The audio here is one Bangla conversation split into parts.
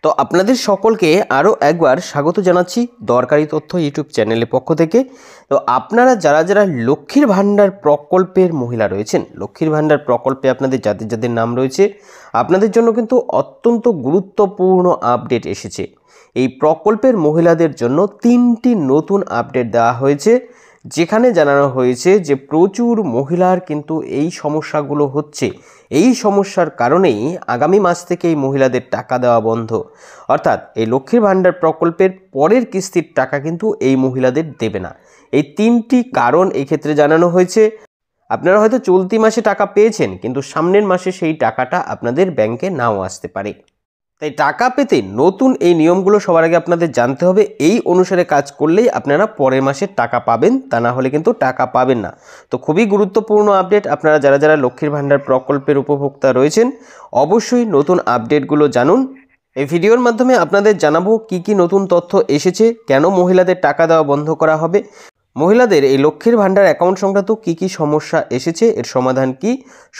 তো আপনাদের সকলকে আরও একবার স্বাগত জানাচ্ছি দরকারি তথ্য ইউটিউব চ্যানেলের পক্ষ থেকে। তো আপনারা যারা যারা লক্ষ্মীর ভাণ্ডার প্রকল্পের মহিলা রয়েছেন, লক্ষ্মীর ভাণ্ডার প্রকল্পে আপনাদের যাদের যাদের নাম রয়েছে, আপনাদের জন্য কিন্তু অত্যন্ত গুরুত্বপূর্ণ আপডেট এসেছে। এই প্রকল্পের মহিলাদের জন্য 3টি নতুন আপডেট দেওয়া হয়েছে, যেখানে জানানো হয়েছে যে প্রচুর মহিলার কিন্তু এই সমস্যাগুলো হচ্ছে। এই সমস্যার কারণেই আগামী মাস থেকে এই মহিলাদের টাকা দেওয়া বন্ধ, অর্থাৎ এই লক্ষ্মীর ভাণ্ডার প্রকল্পের পরের কিস্তির টাকা কিন্তু এই মহিলাদের দেবে না। এই 3টি কারণ এই ক্ষেত্রে জানানো হয়েছে। আপনারা হয়তো চলতি মাসে টাকা পেয়েছেন, কিন্তু সামনের মাসে সেই টাকাটা আপনাদের ব্যাংকে নাও আসতে পারে। তাই টাকা পেতে নতুন এই নিয়মগুলো সবার আগে আপনাদের জানতে হবে। এই অনুসারে কাজ করলেই আপনারা পরের মাসে টাকা পাবেন, তা না হলে কিন্তু টাকা পাবেন না। তো খুবই গুরুত্বপূর্ণ আপডেট। আপনারা যারা যারা লক্ষ্মীর ভাণ্ডার প্রকল্পের উপভোক্তা রয়েছেন, অবশ্যই নতুন আপডেটগুলো জানুন। এই ভিডিওর মাধ্যমে আপনাদের জানাবো কি কি নতুন তথ্য এসেছে, কেন মহিলাদের টাকা দেওয়া বন্ধ করা হবে, মহিলাদের এই লক্ষ্মীর ভাণ্ডার অ্যাকাউন্ট সংক্রান্ত কি কি সমস্যা এসেছে, এর সমাধান কি,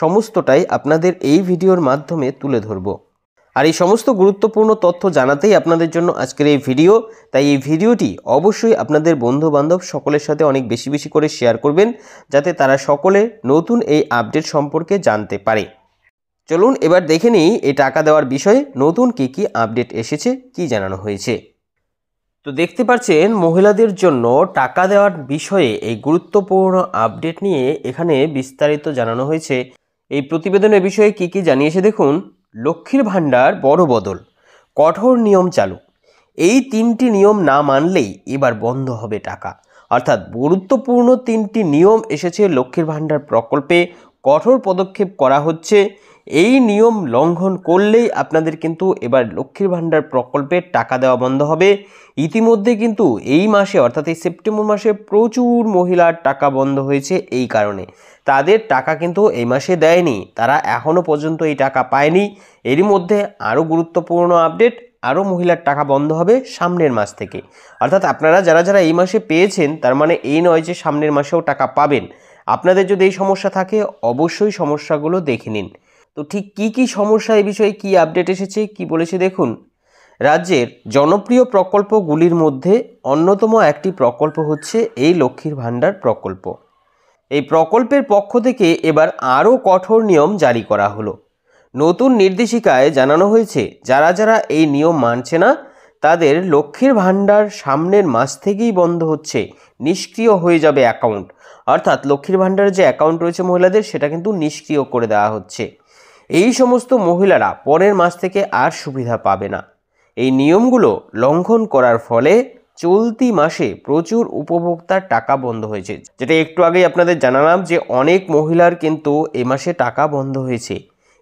সমস্তটাই আপনাদের এই ভিডিওর মাধ্যমে তুলে ধরব। আর এই সমস্ত গুরুত্বপূর্ণ তথ্য জানাতেই আপনাদের জন্য আজকের এই ভিডিও। তাই এই ভিডিওটি অবশ্যই আপনাদের বন্ধু বান্ধব সকলের সাথে অনেক বেশি বেশি করে শেয়ার করবেন, যাতে তারা সকলে নতুন এই আপডেট সম্পর্কে জানতে পারে। চলুন এবার দেখে নিই এই টাকা দেওয়ার বিষয়ে নতুন কি কি আপডেট এসেছে, কি জানানো হয়েছে। তো দেখতে পাচ্ছেন মহিলাদের জন্য টাকা দেওয়ার বিষয়ে এই গুরুত্বপূর্ণ আপডেট নিয়ে এখানে বিস্তারিত জানানো হয়েছে। এই প্রতিবেদনের বিষয়ে কি কি জানিয়েছে দেখুন। লক্ষ্মীর ভাণ্ডার বড় বদল, কঠোর নিয়ম চালু। এই 3টি নিয়ম না মানলেই এবার বন্ধ হবে টাকা। অর্থাৎ গুরুত্বপূর্ণ 3টি নিয়ম এসেছে লক্ষ্মীর ভাণ্ডার প্রকল্পে, কঠোর পদক্ষেপ করা হচ্ছে। এই নিয়ম লঙ্ঘন করলেই আপনাদের কিন্তু এবার লক্ষ্মীর ভাণ্ডার প্রকল্পে টাকা দেওয়া বন্ধ হবে। ইতিমধ্যে কিন্তু এই মাসে অর্থাৎ এই সেপ্টেম্বর মাসে প্রচুর মহিলার টাকা বন্ধ হয়েছে। এই কারণে তাদের টাকা কিন্তু এই মাসে দেয়নি, তারা এখনও পর্যন্ত এই টাকা পায়নি। এরই মধ্যে আরও গুরুত্বপূর্ণ আপডেট, আরও মহিলার টাকা বন্ধ হবে সামনের মাস থেকে। অর্থাৎ আপনারা যারা যারা এই মাসে পেয়েছেন, তার মানে এই নয় যে সামনের মাসেও টাকা পাবেন। আপনাদের যদি এই সমস্যা থাকে, অবশ্যই সমস্যাগুলো দেখে নিন। তো ঠিক কি কি সমস্যা, এই বিষয়ে কি আপডেট এসেছে, কি বলেছে দেখুন। রাজ্যের জনপ্রিয় প্রকল্পগুলির মধ্যে অন্যতম একটি প্রকল্প হচ্ছে এই লক্ষ্মীর ভাণ্ডার প্রকল্প। এই প্রকল্পের পক্ষ থেকে এবার আরও কঠোর নিয়ম জারি করা হলো। নতুন নির্দেশিকায় জানানো হয়েছে, যারা যারা এই নিয়ম মানছে না, তাদের লক্ষ্মীর ভাণ্ডার সামনের মাস থেকেই বন্ধ হচ্ছে, নিষ্ক্রিয় হয়ে যাবে অ্যাকাউন্ট। অর্থাৎ লক্ষ্মীর ভাণ্ডারের যে অ্যাকাউন্ট রয়েছে মহিলাদের, সেটা কিন্তু নিষ্ক্রিয় করে দেওয়া হচ্ছে। এই সমস্ত মহিলারা পরের মাস থেকে আর সুবিধা পাবে না। এই নিয়মগুলো লঙ্ঘন করার ফলে চলতি মাসে প্রচুর উপভোক্তার টাকা বন্ধ হয়েছে, যেটা একটু আগেই আপনাদের জানালাম যে অনেক মহিলার কিন্তু এ মাসে টাকা বন্ধ হয়েছে।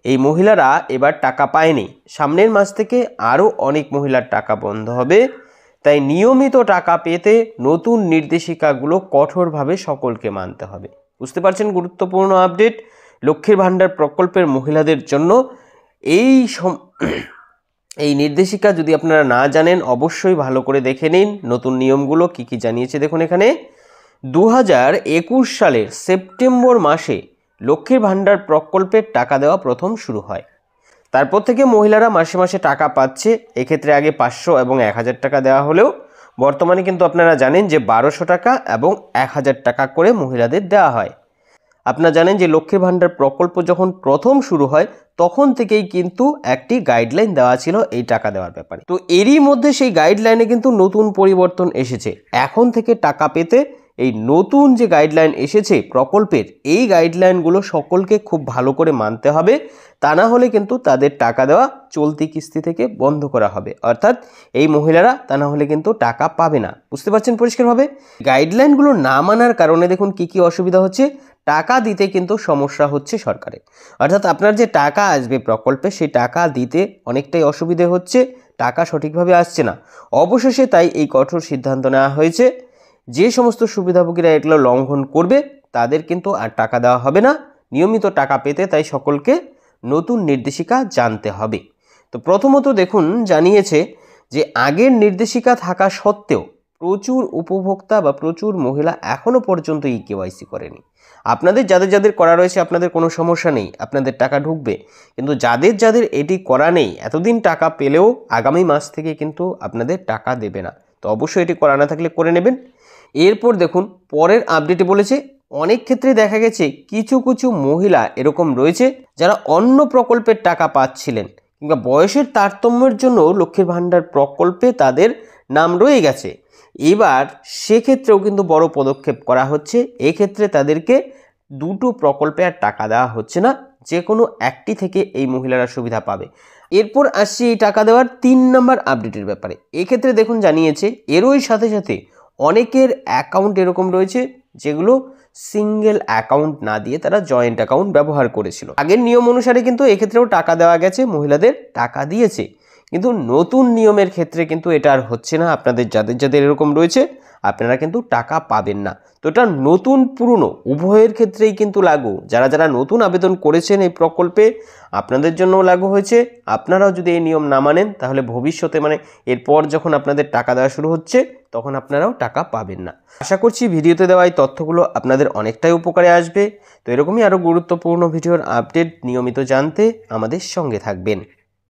এই মহিলারা এবার টাকা পায়নি, সামনের মাস থেকে আরও অনেক মহিলার টাকা বন্ধ হবে। তাই নিয়মিত টাকা পেতে নতুন নির্দেশিকাগুলো কঠোরভাবে সকলকে মানতে হবে। বুঝতে পারছেন গুরুত্বপূর্ণ আপডেট লক্ষ্মীর ভাণ্ডার প্রকল্পের মহিলাদের জন্য। এই নির্দেশিকা যদি আপনারা না জানেন, অবশ্যই ভালো করে দেখে নিন নতুন নিয়মগুলো কি কি জানিয়েছে। দেখুন এখানে 2021 সালের সেপ্টেম্বর মাসে লক্ষ্মীর ভাণ্ডার প্রকল্পের টাকা দেওয়া প্রথম শুরু হয়। তারপর থেকে মহিলারা মাসে মাসে টাকা পাচ্ছে। এক্ষেত্রে আগে 500 এবং 1000 টাকা দেওয়া হলেও বর্তমানে কিন্তু আপনারা জানেন যে 1200 টাকা এবং 1000 টাকা করে মহিলাদের দেওয়া হয়। আপনারা জানেন যে লক্ষ্মীর ভাণ্ডার প্রকল্প যখন প্রথম শুরু হয়, তখন থেকেই কিন্তু একটি গাইডলাইন দেওয়া ছিল এই টাকা দেওয়ার ব্যাপারে। তো এরই মধ্যে সেই গাইডলাইনে কিন্তু নতুন পরিবর্তন এসেছে। এখন থেকে টাকা পেতে এই নতুন যে গাইডলাইন এসেছে প্রকল্পের, এই গাইডলাইনগুলো সকলকে খুব ভালো করে মানতে হবে, তা না হলে কিন্তু তাদের টাকা দেওয়া চলতি কিস্তি থেকে বন্ধ করা হবে। অর্থাৎ এই মহিলারা তা না হলে কিন্তু টাকা পাবে না। বুঝতে পারছেন পরিষ্কারভাবে? গাইডলাইনগুলো না মানার কারণে দেখুন কি কি অসুবিধা হচ্ছে। টাকা দিতে কিন্তু সমস্যা হচ্ছে সরকারের, অর্থাৎ আপনার যে টাকা আসবে প্রকল্পে, সেই টাকা দিতে অনেকটাই অসুবিধে হচ্ছে, টাকা সঠিকভাবে আসছে না। অবশেষে তাই এই কঠোর সিদ্ধান্ত নেওয়া হয়েছে, যে সমস্ত সুবিধাভোগীরা এগুলো লঙ্ঘন করবে তাদের কিন্তু আর টাকা দেওয়া হবে না। নিয়মিত টাকা পেতে তাই সকলকে নতুন নির্দেশিকা জানতে হবে। তো প্রথমত দেখুন জানিয়েছে যে আগের নির্দেশিকা থাকা সত্ত্বেও প্রচুর উপভোক্তা বা প্রচুর মহিলা এখনও পর্যন্ত এই কেওয়াইসি করেনি। আপনাদের যাদের যাদের করা রয়েছে আপনাদের কোনো সমস্যা নেই, আপনাদের টাকা ঢুকবে। কিন্তু যাদের যাদের এটি করা নেই, এতদিন টাকা পেলেও আগামী মাস থেকে কিন্তু আপনাদের টাকা দেবে না। তো অবশ্যই এটি করা না থাকলে করে নেবেন। এরপর দেখুন পরের আপডেটে বলেছে, অনেক ক্ষেত্রে দেখা গেছে কিছু কিছু মহিলা এরকম রয়েছে যারা অন্য প্রকল্পের টাকা পাচ্ছিলেন কিংবা বয়সের তারতম্যের জন্য লক্ষ্মীর ভাণ্ডার প্রকল্পে তাদের নাম রয়ে গেছে। এবার সেক্ষেত্রেও কিন্তু বড় পদক্ষেপ করা হচ্ছে। এক্ষেত্রে তাদেরকে দুটো প্রকল্পে আর টাকা দেওয়া হচ্ছে না, যে কোনো একটি থেকে এই মহিলারা সুবিধা পাবে। এরপর আসছি এই টাকা দেওয়ার 3 নম্বর আপডেটের ব্যাপারে। এক্ষেত্রে দেখুন জানিয়েছে এরই সাথে সাথে অনেকের অ্যাকাউন্ট এরকম রয়েছে যেগুলো সিঙ্গেল অ্যাকাউন্ট না দিয়ে তারা জয়েন্ট অ্যাকাউন্ট ব্যবহার করেছিল। আগের নিয়ম অনুসারে কিন্তু এক্ষেত্রেও টাকা দেওয়া গেছে, মহিলাদের টাকা দিয়েছে, কিন্তু নতুন নিয়মের ক্ষেত্রে কিন্তু এটা আর হচ্ছে না। আপনাদের যাদের যাদের এরকম রয়েছে আপনারা কিন্তু টাকা পাবেন না। তো এটা নতুন পুরনো উভয়ের ক্ষেত্রেই কিন্তু লাগু। যারা যারা নতুন আবেদন করেছেন এই প্রকল্পে আপনাদের জন্যও লাগু হয়েছে। আপনারাও যদি এই নিয়ম না মানেন তাহলে ভবিষ্যতে এরপর যখন আপনাদের টাকা দেওয়া শুরু হচ্ছে তখন আপনারাও টাকা পাবেন না। আশা করছি ভিডিওতে দেওয়া এই তথ্যগুলো আপনাদের অনেকটাই উপকারে আসবে। তো এরকমই আরও গুরুত্বপূর্ণ ভিডিওর আপডেট নিয়মিত জানতে আমাদের সঙ্গে থাকবেন।